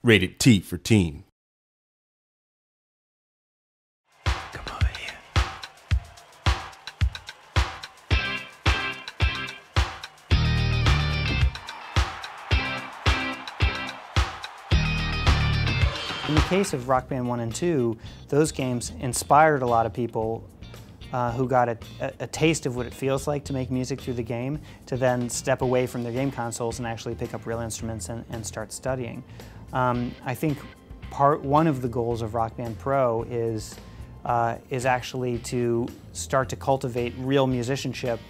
Rated T for teen. Come over here. In the case of Rock Band 1 and 2, those games inspired a lot of people who got a taste of what it feels like to make music through the game, to then step away from their game consoles and actually pick up real instruments and start studying. I think one of the goals of Rock Band Pro is actually to start to cultivate real musicianship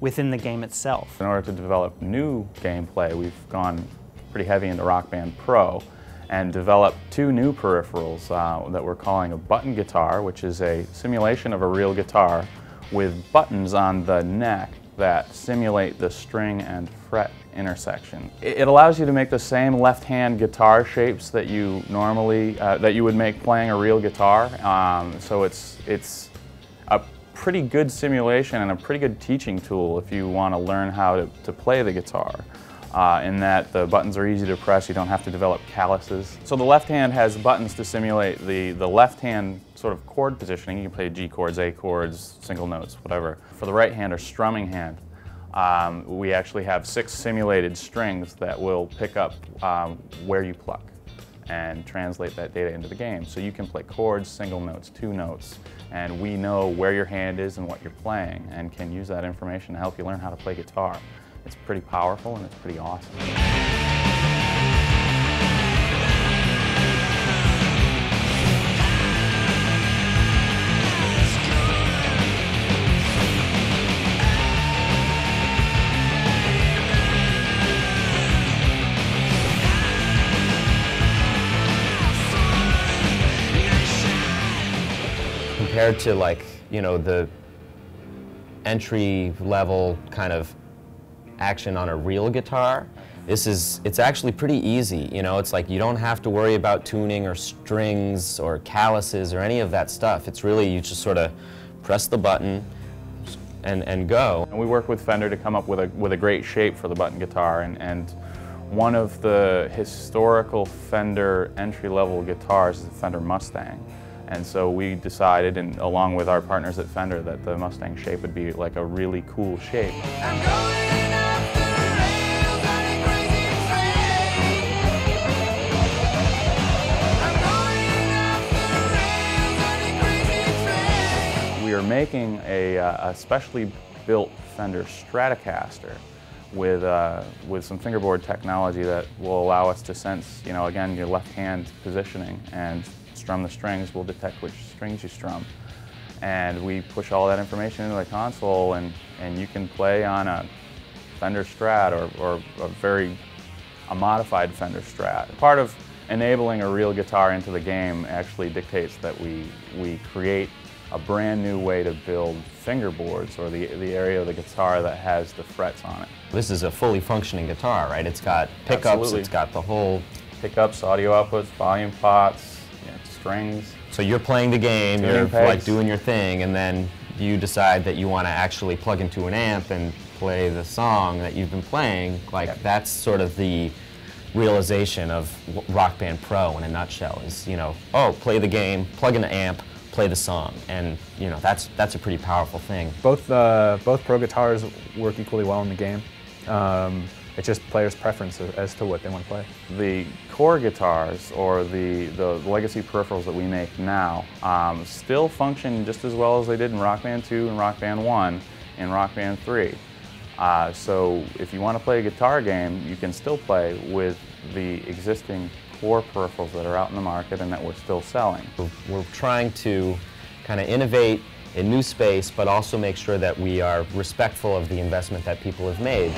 within the game itself. In order to develop new gameplay, we've gone pretty heavy into Rock Band Pro and developed two new peripherals that we're calling a button guitar, which is a simulation of a real guitar with buttons on the neck that simulate the string and fret intersection. It allows you to make the same left-hand guitar shapes that you normally that you would make playing a real guitar. So it's a pretty good simulation and a pretty good teaching tool if you want to learn how to play the guitar. In that the buttons are easy to press, you don't have to develop calluses. So the left hand has buttons to simulate the left hand sort of chord positioning. You can play G chords, A chords, single notes, whatever. For the right hand or strumming hand, we actually have 6 simulated strings that will pick up where you pluck and translate that data into the game. So you can play chords, single notes, 2 notes, and we know where your hand is and what you're playing and can use that information to help you learn how to play guitar. It's pretty powerful and it's pretty awesome. Compared to, like, you know, the entry level kind of action on a real guitar, it's actually pretty easy. You know, it's like you don't have to worry about tuning or strings or calluses or any of that stuff. It's really, you just sort of press the button and go. And we work with Fender to come up with a great shape for the button guitar, and one of the historical Fender entry-level guitars is the Fender Mustang. And so we decided, and along with our partners at Fender, that the Mustang shape would be like a really cool shape. We are making a specially built Fender Stratocaster with some fingerboard technology that will allow us to sense, you know, again, your left hand positioning, and strum the strings will detect which strings you strum. And we push all that information into the console, and you can play on a Fender Strat or a modified Fender Strat. Part of enabling a real guitar into the game actually dictates that we create a brand new way to build fingerboards, or the area of the guitar that has the frets on it. This is a fully functioning guitar, right? It's got pickups, Absolutely. It's got the whole... Pickups, audio outputs, volume pots, you know, strings. So you're playing the game, you're like doing your thing, and then you decide that you want to actually plug into an amp and play the song that you've been playing. Like, that's sort of the realization of Rock Band Pro in a nutshell, is, you know, oh, play the game, plug in the amp, play the song, and, you know, that's a pretty powerful thing. Both Pro guitars work equally well in the game. It's just players' preference as to what they want to play. The core guitars, or the legacy peripherals that we make now, still function just as well as they did in Rock Band 2 and Rock Band 1 and Rock Band 3. So if you want to play a guitar game, you can still play with the existing core peripherals that are out in the market and that we're still selling. We're trying to kind of innovate in new space, but also make sure that we are respectful of the investment that people have made.